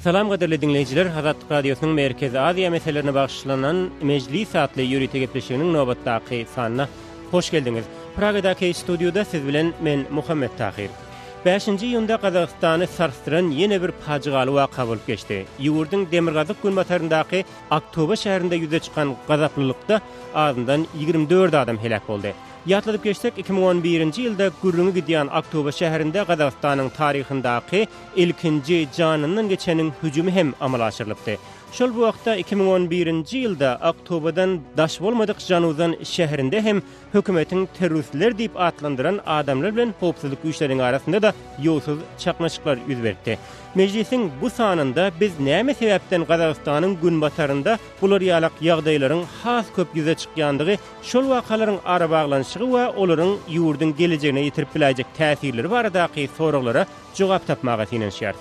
Salam gaderli dinleyiciler, Azatlyk Radiosynyň Merkezi Aziýa meselelerine bagşlanan Mejlis adly ýürüýte gepleşiginiň nobatdaky sanyna hoş geldiňiz. Pragadaky studioda siz bilen men Muhammed Tahir. 5-nji ýylda Gazagystany sarsdyran ýene bir paçygaly waka bolup geçdi. Ýurdyň Demirgazyk günbataryndaky Aktoba şäherinde ýüze çykan gazaplylykda azyndan 24 adam helak boldy. Ýatladyp geçsek 2011-nji ýylda gürrüňi gidýän Aktoba şäherinde Gazagystanyň taryhyndaky ilkinji janynyň geçeniň hüjümi hem amala aşyrylypdy. Şol bu wagtda 2011-nji ýylda Aktobadan daş bolmadyk Januzan şäherinde hem hökümetiň terroristler diýip atlandyran adamlar bilen howpsuzlyk güýçleriniň arasynda da ýolsuz çaknaşyklar ýüz berdi. Mejlisiň bu sanynda biz näme sebäpden Gazagystanyň günbatarynda bular ýalak ýagdaýlaryň has köp ýüze çykýandygy, şol wakalaryň ara baglanşygy we olaryň ýurdyň gelejegine ýetirip biläjek täsirleri baradaky soraglara jogap tapmaga tinenşýär.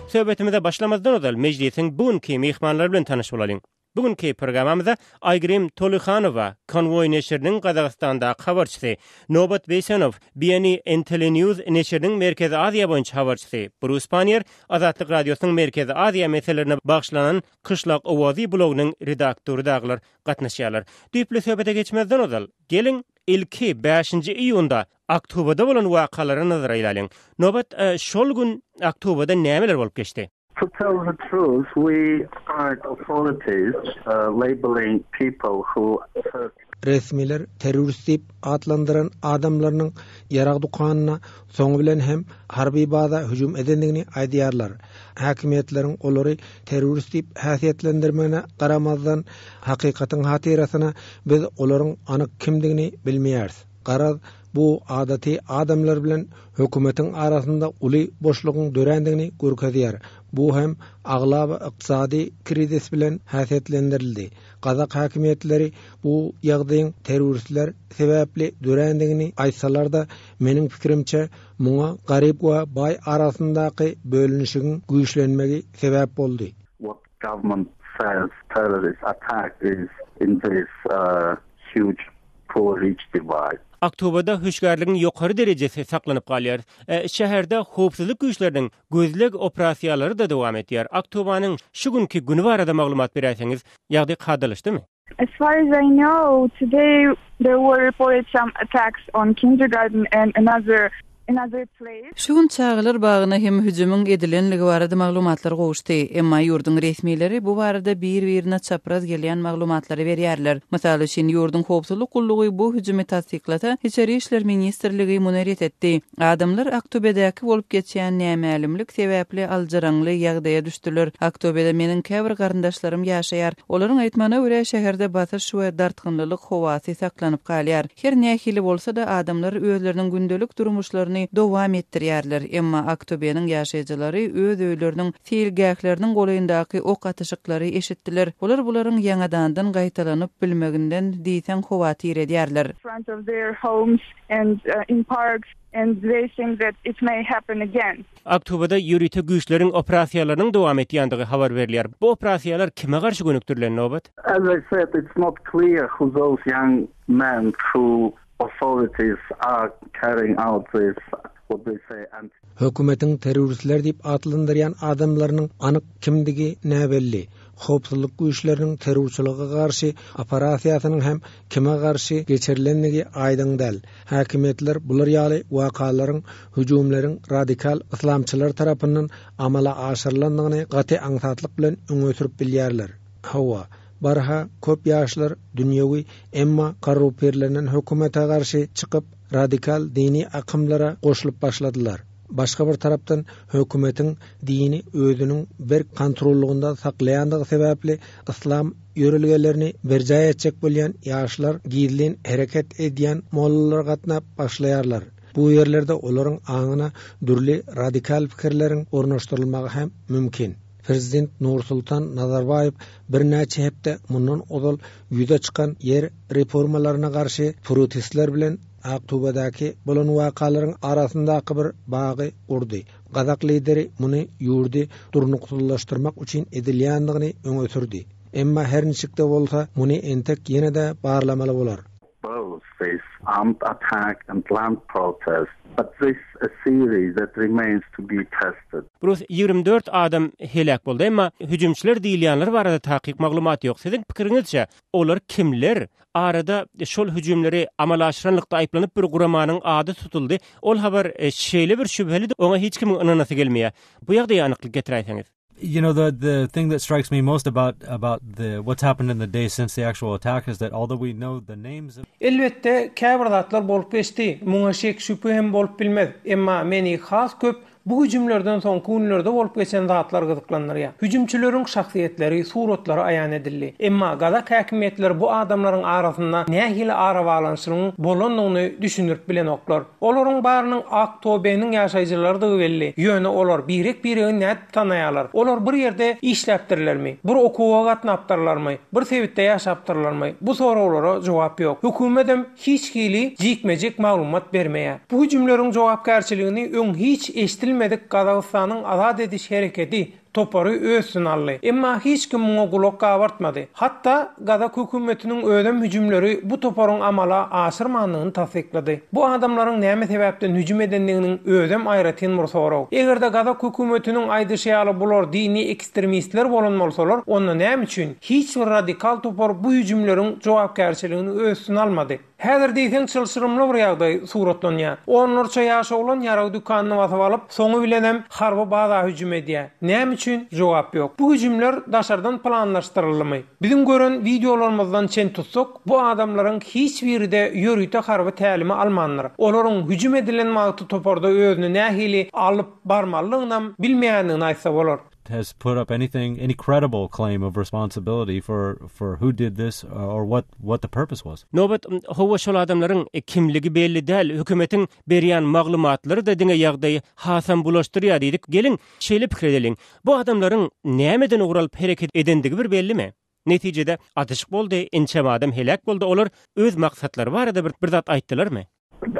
Söhbetimize başlamazdan özel meclisin bugünkü mihmanlar bilen tanışyp bolalım. Bugünkü programamyzda Aygrim Tolykanowa, Konvoy neşriniň Gazagystanda habarçysy, Nobat Beýsenow, BNN News neşriniň Merkezi Aziýa boýunça habarçysy, Bruce Panier, Azatlyk Radiosynyň Merkezi Aziýa meselelerine bagşlanan Kışlak Owazy blogynyň redaktory daglar gatnaşýarlar. Düýpli söhbete geçmezden özel, gelin ilki 5-nji iýunda Aktobada bolan wakalary nazara ýalyň. Nobat, şol gün Aktobada nämeler bolup geçdi? To tell the truth, we are authorities labeling people who resmiler terörist diýip atlandyran adamlarynyň ýaragdy kanyna soňu bilen hem harby baza hüjüm edendigini aýdýarlar. Häkimetleriň olary terörist diýip häsiýetlendirmegine garamazdan hakykatyň hatirasyna biz olaryň anyk kimdigini bilmeýäris. Garaz bu adaty adamlar bilen hökümetiň arasynda uly boşlugyň dörendigini görkezýär. Bu hem aglaba ykdysady krizis bilen häsiýetlendirildi. Gazak häkimetleri bu ýagdaýyň teröristler sebäpli dörendigini aýtsalar da meniň pikirimçe muňa garyp we bay arasyndaky bölünişiň güýçlenmegi sebäp boldy. What government says terrorist attack is in this huge poor-rich divide. Aktobada hüşgärligiň ýokary derejesi saklanyp galýar. Şäherde howpsuzlyk güýçleriniň gözleg operasiýalary da dowam etýär. Aktobanyň şu günkü güni barada maglumat berýärsiňiz, ýagdaý gadylışdymy? As far as I know, today there were reported some attacks on kindergarten and another place. Şu gün çağılar bagyna hem hüjümüň edilenligi barada maglumatlar gowuşdy. Emma ýurduň resmileri bu barada bir-birine çapraz gelýän maglumatlary berýärler. Mysal üçin ýurduň howpsuzlyk gullugy bu hüjümi tasdiklata Içeri işler ministrligi munerit etdi. Adamlar Aktobadaky bolup geçýän nämelimlik sebäpli aljarangly ýagdaýa düşdiler. Aktobada meniň käbir garyndaşlarym ýaşaýar. Olaryň aýtmana görä şäherde basyş we dartgynlylyk howasy saklanyp galýar. Her nähili bolsa da adamlar özleriniň gündelik durmuşlaryny dowam etdirýärler. Emma Aktobanyň ýaşaýjylary öz öýleriniň silgäkleriniň goýundaky ok atyşyklary eşitdiler. Olar bularyň ýangadandan gaýtalanyp bilmeginden diýsen howatyr edýärler. Front of their homes and in parks and they think that it may happen again. Aktobada ýürüýte güýçleriň operasiýalarynyň dowam etýändige habar berilýär. Bu operasiýalar kime garşy gönükdirler Nobat? As I said, it's not clear who those young men who authorities are carrying out this, what they say. And hökümetiň teröristler diýip atlandyrýan adamlarynyň anyk kimdigi näbelli. Howpsuzlyk güýçleriniň terrorçylyga garşy operasiýasynyň hem kime garşy geçirilenligi aýdyň däl. Häkimetler bular ýaly wakalaryň hüjümleriň radikal islamçylar tarapyndan amala aşyrylandygyny gaty aňsatlyk bilen öňe sürüp bilýärler. Hawa barha köp ýaşlar dünýäwi emma korrupsiýalanyň hökümete garşy çykyp radikal dini akymlara goşulyp başladylar. Başga bir tarapdan hökümetiň dini özüniň bir kontrollugynda saklaýandygy sebäpli islam ýörelgelerini berjaý etjek bolýan ýaşlar giýilen hereket edýän mollalar gatnap başlaýarlar. Bu ýerlerde olaryň aňyna dürli radikal pikirleriň ornaşdyrylmagy hem mümkin. Prezident Nursultan Nazarbayev bir näçe hepde mundan ozal ýüze çykan yer reformalaryna garşy protestler bilen Aktobadaky bolan wakalaryň arasyndaky bir bagy urdy. Gazak lideri muny ýurdy durnuksuzlaşdyrmak üçin edilýändigini öňe sürdi. Emma her niçikde bolsa muny entek ýene-de barlamaly bolar. both this armed attack and land protest, but this a series that remains to be tested. Bruce 24 adam helak boldy, emma hüjümçiler diýilýänler barada taýyk maglumat ýok. Sizin pikiriňizçe olar kimler? Arada şol hüjümleri amalaşyranlykda aýplanyp bir guramanyň ady tutuldy. Ol habar şeýle bir şübheli, oňa hiç kim ynanasy gelmeýär. Bu ýagdaý anyklyk getirýäňiz. You know, the thing that strikes me most about the what's happened in the days since the actual attack is that although we know the names of elbette käbir zatlar bolup geçdi. Muňa şek şüphe hem bolup bilmez. Emma meni has köp bu hüjümlerden soňky günlerde bolup geçen zatlar gyzyklanýar. Hüjümçileriň şahsiýetleri, suratlary aýan edildi. Emma gazak häkimetleri bu adamlaryň arasynda nähili ara balanşylygyň bolandygyny düşünürip bilen oklar. Olaryň barynyň Aktobeň ýaşaýjylary da belli. Ýöne olar birek-biregini näp tanaýarlar. Olar bir ýerde işläpdirlermi? Bir okuwa gatnapdyrlarmy? Bir sebitde ýaşapdyrlarmy? Bu soralara jogap ýok. Hökümetem hiç hili jikmejek maglumat bermeýär. Bu hüjümleriň jogapkärçiligini öň hiç eşitilmedik Kazakstanyň azad ediş hereketi topary ösün aldy. Emma hiç kim muňa gulak gabartmady. Hatda Gazak hökümetiniň ödem hüjümleri bu toparyň amala aşyrmanlygyny tasdiklady. Bu adamlaryň näme sebäpden hüjüm edenliginiň ödem aýratyn mursawraw. Egerde Gazak hökümetiniň aýdyşýaly bular dini ekstremistler bolanmalysalar, onda näme üçin hiç bir radikal topar bu hüjümleriň jogapkärçiligini ösün almady? Häzir diýsen çylşyrymly bir ýagdaý suratlanýar. Onlarça ýaşa bolan ýarag dükanyny basyp alyp, soňy bilen hem harba baza hüjüm edýär. Näme üçin jogap ýok. Bu hüjümler daşardan planlaşdyrylmy? Bizim gören videolarymyzdan çen tutsak, bu adamlaryň hiç biride ýörüýte harba tälimi almanlar. Olaryň hüjüm edilen magty toparda özüni nähili alyp barmalygyny bilmeýänini aýtsa bolar. has put up any credible claim of responsibility for who did this or what the purpose was. Nobat howa şol adamlaryň kimligi belli däl, hökümetiň berýän maglumatlary da diňe ýagdaýy hasan bulaşdyrýar diýdik. Gelin şeýle pikir edelim. Bu adamlaryň nämeden uguralyp hereket edendigi bir bellimi? Netijede atyşyk boldy, ençem adam helak boldy. Olar öz maksatlary barada bir zat aýtdylarmy?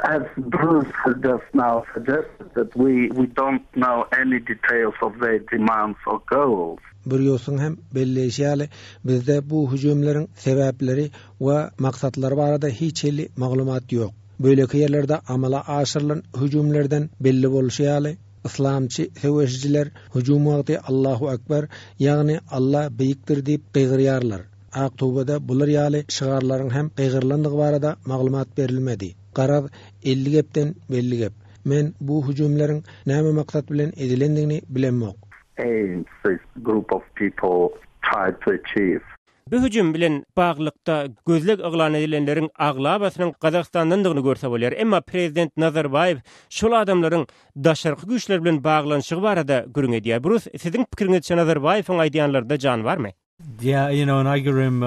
As Bruce has just now suggested, that we don't know any details of their demands or goals. Bir ýolsun hem belleşýäli bizde bu hüjümleriň sebäpleri we maksatlary barada hiç hili maglumat ýok. Böyleki ýerlerde amala aşyrylan hüjümlerden belli bolýarly. İslamçı seweşjiler hüjüm wagty Allahu ekber, ýagny Allah beýikdir diýip gygyrýarlar. Aktobada bular ýaly şygarlaryň hem gygyrlandygy barada maglumat berilmedi. Garaz 50 gepden belli gep. Men bu hüjümleriň näme maksat bilen edilendigini bilenmok. Aims this group of people tried to achieve. Bu hüjüm bilen baglykda gözlek aglan edilenleriň aglabasynyň Kazakstandandygyny görse bolar. Emma prezident Nazarbayev şol adamlaryň daşarky güýçler bilen baglanyşygy barada gürüň edýär. Bruce, siziň pikiriňizçe Nazarbayewiň aýdýanlarynda jan barmy? Yeah, you know, and Aygerim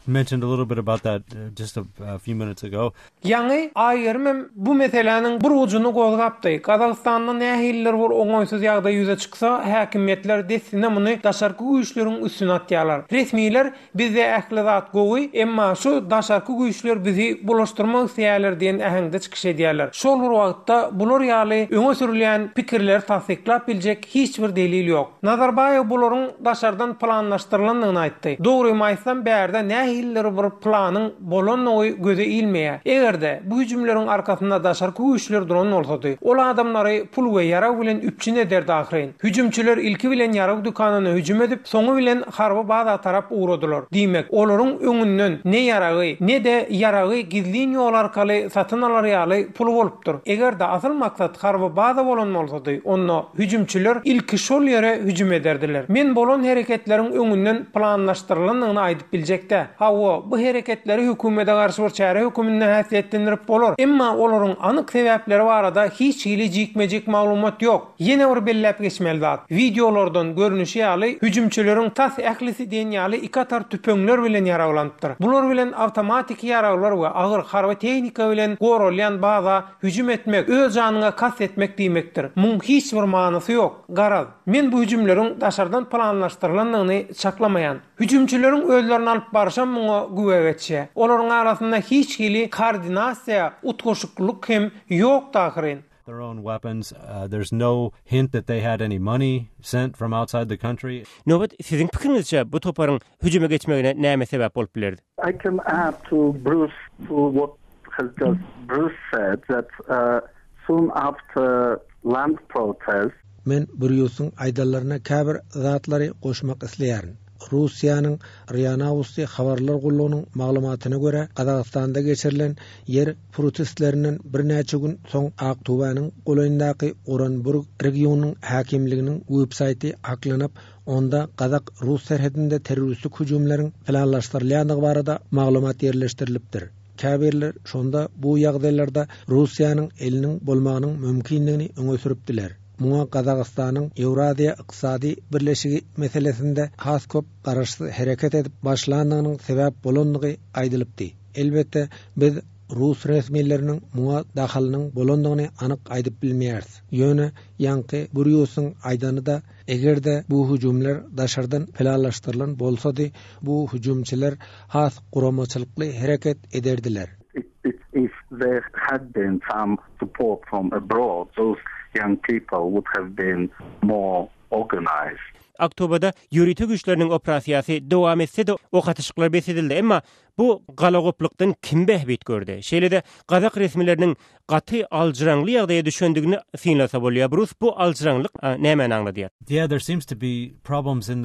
mentioned a little bit about that just a few minutes ago. Yani Aygerim bu meseleniň bir ucuny gozgapdy. Kazakstanyň nähiller bir oňoýsuz ýagdaý ýüze çyksa, häkimetler desine muny daşarky güýçleriň üstüne atýarlar. Resmiler bizde ähli zat gowy, emma şu daşarky güýçler bizi bulaşdyrmak isleýärler diýen ähengde çykyş edýärler. Şol bir wagtda bular ýaly öňe sürilýän pikirler tasdiklap biljek hiç bir delil ýok. Nazarbayew bularyň daşardan planlaşdyrylandygyny aýtdy. Dogry aýtsam bärde nähiller bir planyň bolanyny göze ilmeýär. Egerde bu hüjümleriň arkasynda daşarky güýçler duran bolsady, ol adamlary pul we ýarag bilen üpçün ederdi ahyryn. Hüjümçiler ilki bilen ýarag dükanyny hüjüm edip, soňy bilen harba baza tarap uğradylar. Diýmek, olaryň öňünden ne ýaragy, ne de ýaragy gizlin ýol arkaly satyn alarýaly pul bolupdyr. Egerde asyl maksat harba baza bolan bolsady, onda hüjümçiler ilki şol ýere hüjüm ederdiler. Men bolan hereketleriň öňünden planlaşdyrylandygyny aýdyp biljekde. Hawa bu hereketleri hökümete garşy bir çäre hökümine häsiýetlendirip bolar. Emma olaryň anyk sebäpleri barada hiç hili jikmejek maglumat ýok. Ýene bir bellep geçmeli zat. Videolardan görünüşi ýaly hüjümçileriň tas ählisi diýen ýaly ikatar tüpeňler bilen ýaraglandyr. Bular bilen awtomatik ýaraglar we agyr harba tehnika bilen gorulýan baza hüjüm etmek, öz janyňa kas etmek diýmekdir. Muň hiç bir manysy ýok. Garaz, men bu hüjümleriň daşardan planlaşdyrylandygyny çaklamaýan. Hüjümçileriň özlerini alyp barşan muňa güwe geçýär. Olaryň arasynda hiç hili koordinasiýa, utgoşukluk hem ýok dahyrin. Their own weapons. There's no hint that they had any money sent from outside the country. Nobat, siziň pikiriňizçe bu toparyň hüjüme geçmegine näme sebäp bolup bilerdi? I can add to what has just Bruce said that soon after land protest. Men Bruce'un aydallarına käbir zatlary goşmak isleýärin. Russiýanyň RIA Novosti habarlar gullugynyň maglumatyna görä, Kazakstanda geçirilen yer protestlerinden bir näçe gün soň Aktubanyň goýundaky Oranburg regionunyň hakimliginiň websaýty aklanyp, onda Kazak-Rus serhedinde terroristlik hüjumlaryň planlaşdyrylýandygy barada maglumat ýerleşdirilipdir. Käbirler şonda bu ýagdaýlarda Russiýanyň eliniň bolmagynyň mümkinligini öňe süripdiler. Muňa Kazakstanyň Eurasiýa ykysady birleşigi meselesinde has köp garaşly hereket edip başlandygynyň sebäp bolandygy aýdylypdy. Elbetde biz Rus resmiýetleriniň muňa dahalynyň bolandygyny anyk aýdyp bilmeýäris. Ýöne ýanky Bruce'un aýdanyda egerde bu hüjumlar daşardan planlaşdyrylan bolsady, bu hüjumçylar has guramaçylykly hereket ederdiler. If there had been some support from abroad, those young people would have been more organized. Aktobada ýürütük güýçleriniň operasiýasy dowam etse de o gatyşyklar besedildi, emma bu galagoplukdan kim behbit gördü? Şeýle-de Kazak resmileriniň gaty aljyraňly ýagdaýa düşendigini synlasa bolýar. Bruce, bu aljyraňlyk näme anladyýar? Yeah, there seems to be problems in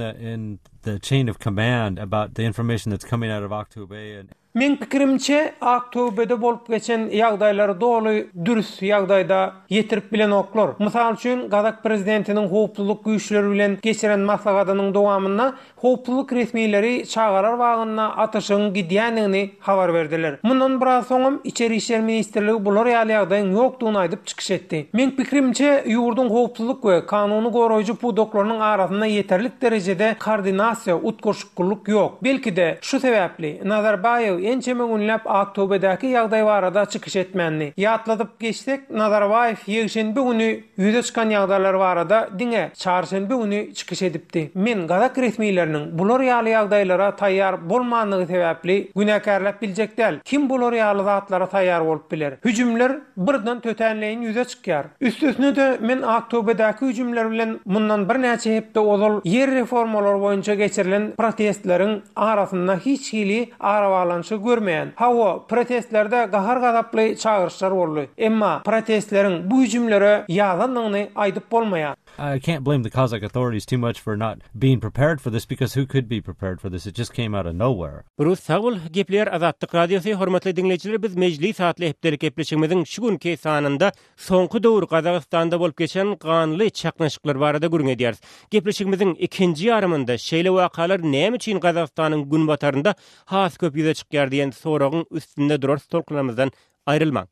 the chain of command about the information that's coming out of Aktobe and Men pikirimçe Aktobede bolup geçen ýagdaýlary doly dürüst ýagdaýda ýetirip bilen oklar. Mysal üçin Kazak prezidentiniň howpsuzlyk güýçleri bilen geçiren maslahatatynyň dowamynda howpsuzlyk resmiýetleri çagarar wagyna atyşyň gidýändigini habar berdiler. Mundan biraz soňam İçeri işler ministrligi bular ýagdaýyň ýokdugyny aýdyp çykyş etdi. Men pikirimçe ýurdun howpsuzlyk we kanuny goraýjy pudoklarynyň arasynda ýeterlik derejede koordinasiýa, utgoşuklyk ýok. Belki de şu sebäpli Nazarbayew ençeme günläp Aktobedäki ýagdaý barada çykyş etmänni. Ýatladyp geçsek, Nazarbayew ýegşenbe güni ýüze çykan ýagdaýlar barada diňe çarşenbe güni çykyş edipdi. Men Kazak resmiýetleriniň bular ýaly ýagdaýlara taýýar bolmandygy sebäpli günekarlap biljek däl. Kim bular ýaly zatlara taýýar bolup biler? Hüjümler birden tötenleýin ýüze çykýar. Üstüne de men Aktobedäki hüjümler bilen mundan bir näçe hepde ozal yer reformalary boýunça geçirilen protestleriň arasynda hiç hili arawalanşy görmeýän. Hawa protestlerde gahar gadaply çağırışlar boldy. Emma protestleriň bu hüjümlere ýalanlygyny aýdyp bolmaýar. I can't blame the Kazakh authorities too much for not being prepared for this, because who could be prepared for this? It just came out of nowhere. Bruce Sagul, Gepler Azatlyk Radiosy, hormatly dinleýijiler, biz mejlis satly hepdelik gepleşigimiziň şu günki sanynda soňky dowr Kazakstanda bolup geçen ganly çaknaşyklar barada gürüň edýäris. Gepleşigimiziň ikinji ýarymynda şeýle wakalar näme üçin Kazakstanyň gün batarynda has köp ýüze çykýar diýen soragyň üstünde durar tolkulamyzdan aýrylmaň.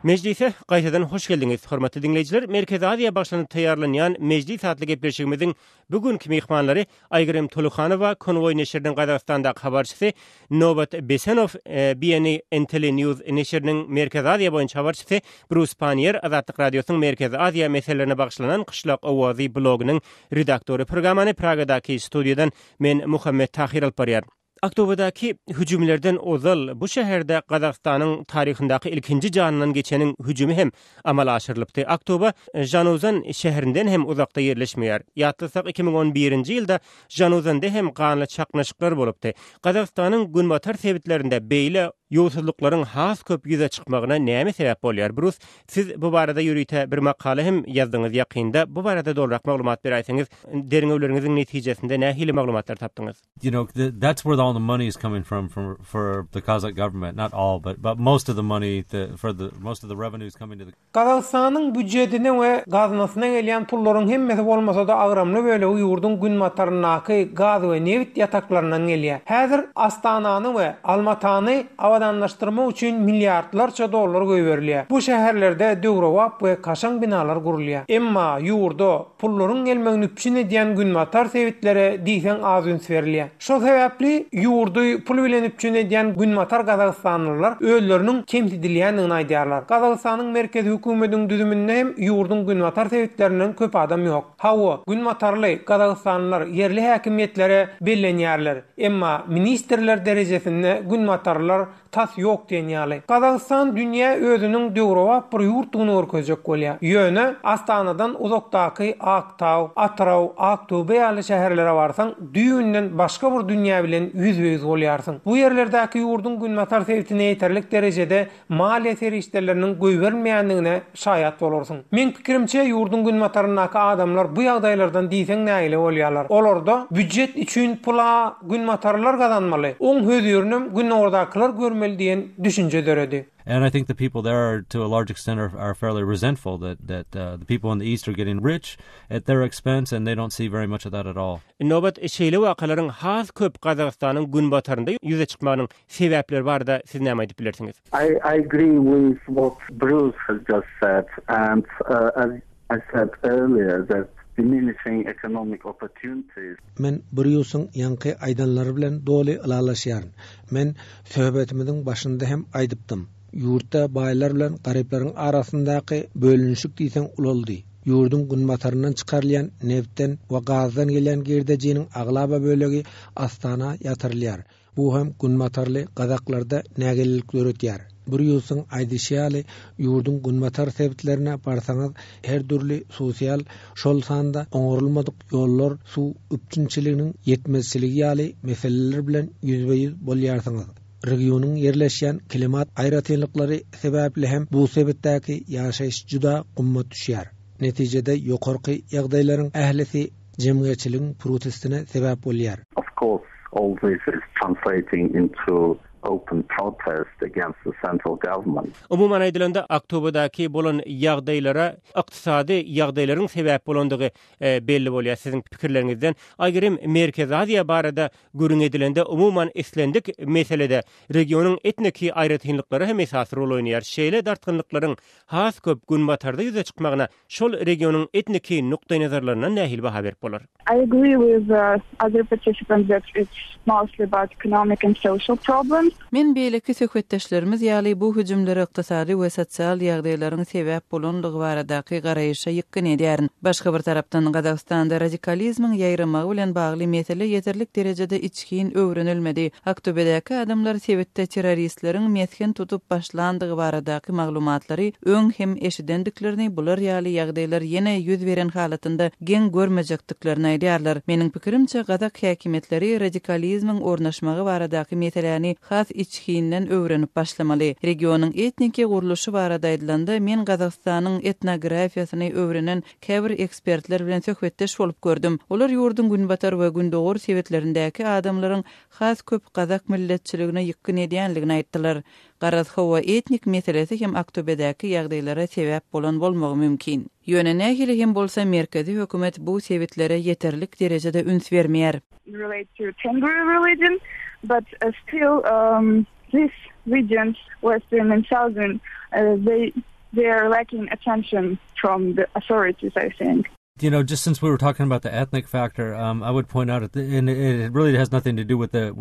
Meclise gaýtadan hoş geldiňiz, hormatly dinleýijiler. Merkezi Aziýa başlanyp taýýarlanýan mejlis satly gepleşigimiziň bugünkü mehmanlary Aýgyrym Tolukhanowa, Konvoy neşriniň Kazakstandaky habarçysy, Nobat Besenow, BNN Entele News neşriniň Merkezi Aziýa boýunça habarçysy, Bruce Panier, Azatlyk Radiosynyň Merkezi Aziýa meselelerine bagşlanan Kışlak Owazy blogynyň redaktory. Programany Pragadaky studýadan men Muhammed Tahir alparýar. Aktobadaky hüjümlerden ozal bu şäherde Kazakstanyň taryhyndaky ilkinji janynyň geçeniň hüjümi hem amala aşyrylypdy. Aktoba Januzan şäherinden hem uzakda ýerleşmeýär. Ýatlasak 2011-nji ýylda Januzanda hem ganly çaknaşyklar bolupdy. Kazakstanyň günbatar sebitlerinde beýle ýowsuzlyklaryň has köp ýüze çykmagyna näme sebäp bolýar? Bruce, siz bu barada ýürüýte bir makala hem ýazdyňyz ýakynda. Bu barada dolrak maglumat berýärsiňiz, deriňewleriňiziň netijesinde nähili maglumatlar tapdyňyz? You know, that's where all the money is coming from for the Kazakh government. Not all, but most of the money most of the revenues coming to the Kazakstanyň büdjetine we gaznasyna gelýän pullaryň hemmesi bolmasa da agramly böyle ýurdun gün mataryndaky gaz we neft ýataklaryndan gelýär. Häzir Astanany we Almatany abadanlaştırma üçin milyardlarça dollar göwerilýär. Bu şäherlerde döwrewap we kaşaň binalar gurulýar. Emma ýurda pullaryň gelmegini üpçin edýän günmatar sewitlere diýsen az üns berilýär. Şo sebäpli ýurdy pul bilen üpçin edýän günmatar Gazagstanlylar öýleriniň kemsidilýändigini aýdýarlar. Gazagstanyň merkezi hökümetiniň düzüminde hem ýurdyň günmatar sewitlerinden köp adam ýok. Hawa günmatarly Gazagstanlylar yerli häkimiýetlere bellenýärler. Emma ministrler derejesinde günmatarlar tas ýok diýenýärler. Gazagystan dünýä özüniň döwrewap bir ýurtdygyny örkezjek bolýar. Ýöne Astanadan uzakdaky Aktaw, Atraw, Aktobe ýaly şäherlere barsaň düýünden başga bir dünýä bilen ýüz-ýüz bolýarsyň. Bu ýerlerdäki ýurdyň günmatar sewitine ýeterlik derejede maliýe serişleriniň göýbermeýändigine şaýat bolarsyň. Men pikirimçe ýurdyň günmatarynaky adamlar bu ýagdaýlardan diýsen näile bolýarlar. Olarda büdjet üçin pula günmatarlar gazanmaly. Oň höýürnüm günordakylar görmeli diýen düşünje döredi. And I think the people there are, to a large extent, are fairly resentful that the people in the East are getting rich at their expense, and they don't see very much of that at all. Nobat şeýle wakalaryň has köp Gazagstanyň günbatarynda ýüze çykmagynyň sebäpleri barda siz näme diýip bilersiňiz? I agree with what Bruce has just said, and as I said earlier, that diminishing economic opportunities. Men Bruce'un ýanky aýdanlary bilen doly ılalaşýaryn. Men söhbetimiziň başynda hem aýdypdym. Ýurtda baýlar bilen garyplaryň arasyndaky bölünşik diýsen ulaldy. Ýurdun günmataryndan çykarylýan neftden we gazdan gelen girdejiniň aglaba bölegi Astana ýatyrylýar. Bu hem günmatarly gazaklarda nägelilik öğretýär. Bruce'un aýdyşýaly ýurdun günmatar sebitlerine barsaňyz her türlü sosial şol sanda oňurulmadyk ýollar, su üpçünçiliginiň ýetmezçiligi ýaly meseleler bilen ýüzbeýüz bolýarsyňyz. Regionyň yerleşýän klimat aýratynlyklary sebäpli hem bu sebitdäki ýaşaýyş juda gymmat düşýär. Netijede ýokarky ýagdaýlaryň ählisi jemgyýetçiligiň protestine sebäp bolýar. Of course, all this is translating into open protest against the central government. Umuman aýdylanda Aktobadaky bolan ýagdaýlara ykdysady ýagdaýlaryň sebäp bolandygy belli bolýar siziň pikirleriňizden. Aýgerem Merkez Aziýa barada görüň edilende umuman eslendik meselede regionyň etniki aýratynlyklary hem esas rol oýnaýar. Şeýle dartgynlyklaryň has köp günbatarda ýüze çykmagyna şol regionyň etniki nukdaý nazarlaryna nähil baha berip bolar? I agree with other participants that it's mostly about economic and social problems. Men beýleki söhbetdeşlerimiz ýaly bu hüjümlere ykdysady we sosial ýagdaýlaryň sebäp bolandygy baradaky garaýşa ýykyn edýärin. Başga bir tarapdan Gazagstanda radikalizmiň ýaýramagy bilen bagly mesele ýeterlik derejede içkin öwrenilmedi. Aktobadaky adamlar sebäpde terroristleriň mesken tutup başlandygy baradaky maglumatlary öň hem eşidendiklerini bular ýaly ýagdaýlar ýene ýüz beren halatynda gen görmejekdiklerini aýdýarlar. Meniň pikirimçe Gazak häkimetleri radikalizmiň ornaşmagy baradaky meseleni has içkinden öwrenip başlamaly. Regionyň etniki guruluşy barada aýdylanda men Gazagstanyň etnografiýasyny öwrenen käbir ekspertler bilen söhbetdeş bolup gördüm. Olar ýurdun günbatar we gündogur sebetlerindäki adamlaryň has köp Gazak milletçiligine ýykyn edýänligini aýtdylar. Garazhowa etnik meselesi hem Aktobadaky ýagdaýlara sebäp bolan bolmagy mümkin. Ýöne nähili hem bolsa merkezi hökümet bu sebetlere ýeterlik derejede üns bermeýär. Relate to Tengri religion, but still these regions, Western and Southern, they are lacking attention from the authorities, I think. You know, just since we were talking about the ethnic factor, I would point out, and it really has nothing to do with the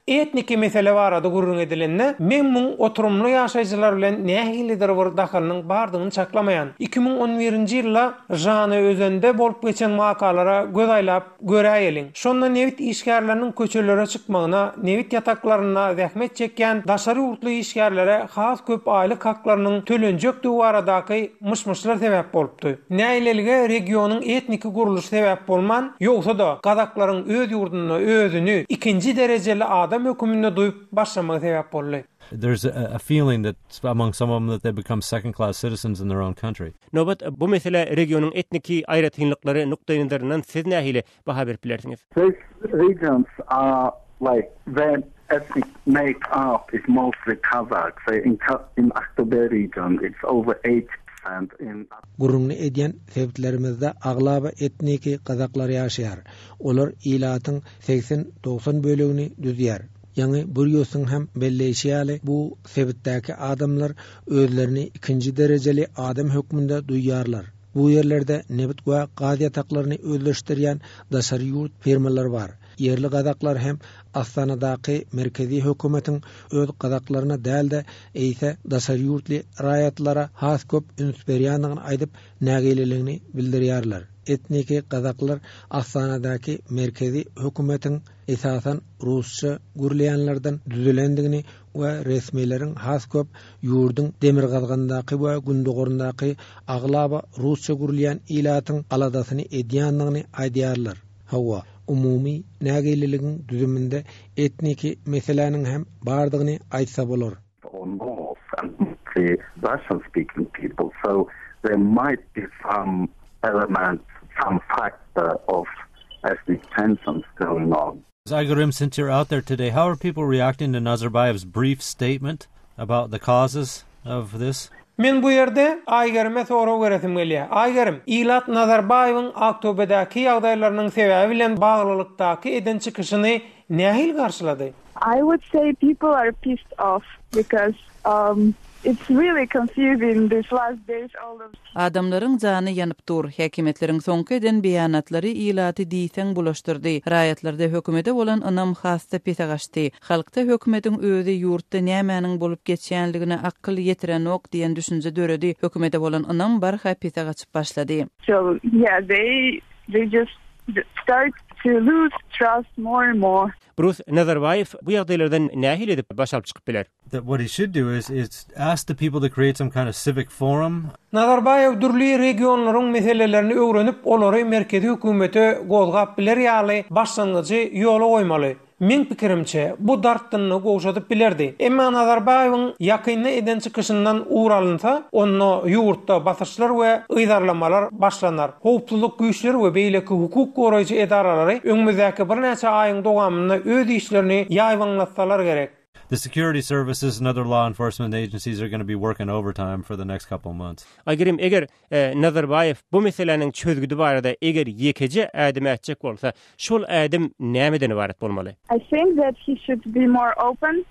etniki mesele barada gurrun edilende, memnun oturumlu ýaşaýjylar bilen nähilidir bir dahalynyň bardygyny çaklamaýan. 2011-nji ýylda Jana özende bolup geçen makalara göz aýlap göräýeliň. Şonda nevit işgärleriniň köçelere çykmagyna, nevit ýataklaryna zähmet çekýän daşary ýurtly işgärlere has köp aýlyk haklarynyň tölenjekdigi baradaky myşmyşlar sebäp bolupdy. Näilelige regionyň etniki guruluşy sebäp bolman, ýogsa da Gazaklaryň öz ýurduna özüni ikinji derejeli adam höküminde duýup başlamagy sebäp boldy. There's a feeling that among some of them that they become second-class citizens in their own country. Nobat bu mesele regionyň etniki aýratynlyklary nukdaý nazaryndan siz nähili baha berip bilersiňiz? These regions are like their ethnic make-up is mostly Kazakh. So in Aktobe region, it's over 8%. Gurrunny edýän sebitlerimizde aglaba etniki Kazaklar ýaşaýar. Olar ilatyň 80-90 bölegini düzýär. Ýani bir ýösüň hem belleşýäli bu sebitdäki adamlar özlerini ikinji derejeli adam hökmünde duýýarlar. Bu yerlerde nebit we gazi ýataklaryny özleşdirýän daşary ýurt firmalar bar. Yerli gadaklar hem Astanadaky merkezi hökümetiň öz gadaklaryna dälde eýse daşary ýurtly raýatlara has köp üns berýändigini aýdyp nägililigini bildirýärler. Etniki gadaklar Astanadaky merkezi hökümetiň esasan Rusça gürleýänlerden düzelendigini we resmiýlerin has köp ýurdun demir gazgandaky we gündogorundaky aglaba Rusça gürleýän ilatyň aladasyny edýändigini aýdýarlar. Hawa umumi nägililigiň düzüminde etniki meseleniň hem bardygyny aýtsa bolar. The Russian-speaking people, so there might be some element, some factor of ethnic tensions going on. Aygarim, since you're out there today, how are people reacting to Nazarbayev's brief statement about the causes of this? Men bu yerde Aygarim'e soru göretim gelýär. Aygarim, Ilat Nazarbayewiň Oktoberdäki ýagdaýlarynyň sebebi bilen baglylykdaky eden çykyşyny nähil garşylady? I would say people are pissed off because it's really confusing these last days. Adamlaryň jany ýanyp dur. Häkimetleriň soňky eden beýanatlary ilaty diýsen bulaşdyrdy. Raýatlarda hökümete bolan anam hasta pesagaşdy. Halkda hökümetiň özi ýurtda nämäniň bolup geçýänligine akıl ýetirenok diýen düşünje döredi. Hökümete bolan anam barha pesagaçyp başlady. So yeah, they just start to lose trust more and more. Bruce Nazarbayev bu ýagdaýlardan nähil edip baş alyp çykyp biler. That what he should do is ask the people to create some kind of civic forum. Nazarbayev durly regionlaryň meselelerini öwrenip olary merkezi hökümete gozgap biler ýaly başlangyjy ýola goýmaly. Men pikirimçe bu dartdyny goşadyp bilerdi. Emma Nazarbayewiň ýakyny eden çykyşyndan uğralynsa, onu ýurtda basışlar we ýydarlamalar başlanar. Howpsuzlyk güýçleri we beýleki hukuk goraýjy edaralary öňümüzdäki bir näçe aýyň dowamynda öz işlerini ýaýwanlatsalar gerek. The security services and other law enforcement agencies are going to be working overtime for the next couple of months. Aygarim, eger Nazarbayev bu meseleniň çözgüdi barada eger ýekeje ädim etjek bolsa, şol ädim nämeden ibaret bolmaly? I think that he should be more open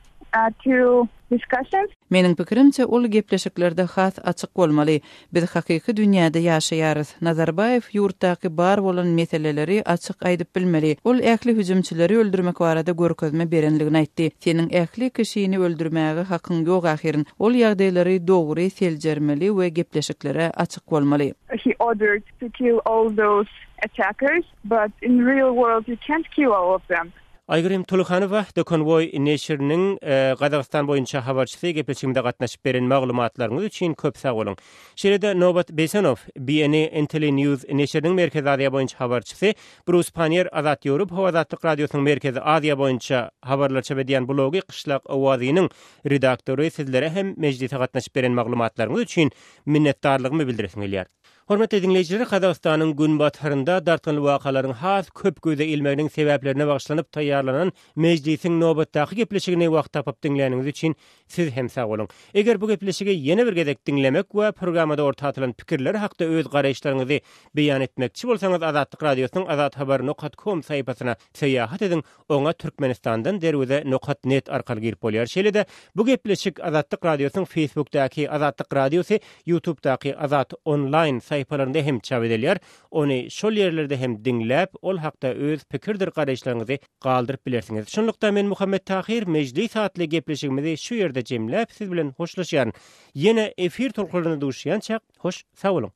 to discussions. Meniň pikirimçe ol gepleşiklerde has açyk bolmaly. Biz hakyky dünýäde ýaşaýarys. Nazarbayev ýurtdaky bar bolan meseleleri açyk aýdyp bilmeli. Ol ähli hüjümçileri öldürmek barada görkezme berenligini aýtdy. Seniň ähli kişini öldürmäge hakyň ýok ahyryň. Ol ýagdaýlary dogry seljermeli we gepleşiklere açyk bolmaly. He ordered to kill all those attackers, but in real world you can't kill all of them. Aygarim Tulukanowa The Convoy neşriniň Gazagystan boýunça habarçysy gepleşiginde gatnaşyp beren maglumatlaryňyz üçin köp sag bolun. Şeride Nobat Besanov, BNN Entele News neşriniň merkezi Aziýa boýunça habarçysy, Bruce Panier Azat Ýurup Howazatlyk radiosynyň merkezi Aziýa boýunça habarlar çap edýän blogy Qışlak Owazynyň redaktory sizlere hem mejlise gatnaşyp beren maglumatlaryňyz üçin minnetdarlygymy bildiresiň gelýär. Hormatly dinleyijiler, Kazakstanyň gün batarynda dartynly wakalaryň has köp göze ilmeginiň sebäplerine bagyşlanyp taýýarlanan mejlisiň nobatdaky gepleşigini wagt tapyp dinläniňiz üçin siz hem sag bolun. Eger bu gepleşigi ýene bir gezek dinlemek we programmada ortatylan pikirler hakda öz garaýşlaryňyzy beýan etmekçi bolsaňyz Azatlyk radiosynyň azathabar.com saýpasyna seýahat edin. Oňa Türkmenistandan derwede.net arkaly girip bolýar. Şeýle-de bu gepleşik Azatlyk radiosynyň Facebookdaky Azatlyk radiosy, YouTubedaky Azat online sayfalarynda hem çap edilýär. Ony şol ýerlerde hem dinläp, ol hakda öz pikirdir garaýşlaryňyzy galdyryp bilersiňiz. Şonlukda men Muhammed Tahir mejlis saatly gepleşigimizi şu ýerde jemläp siz bilen hoşlaşýan. Ýene efir tolkularyny duşýança hoş sag bolun.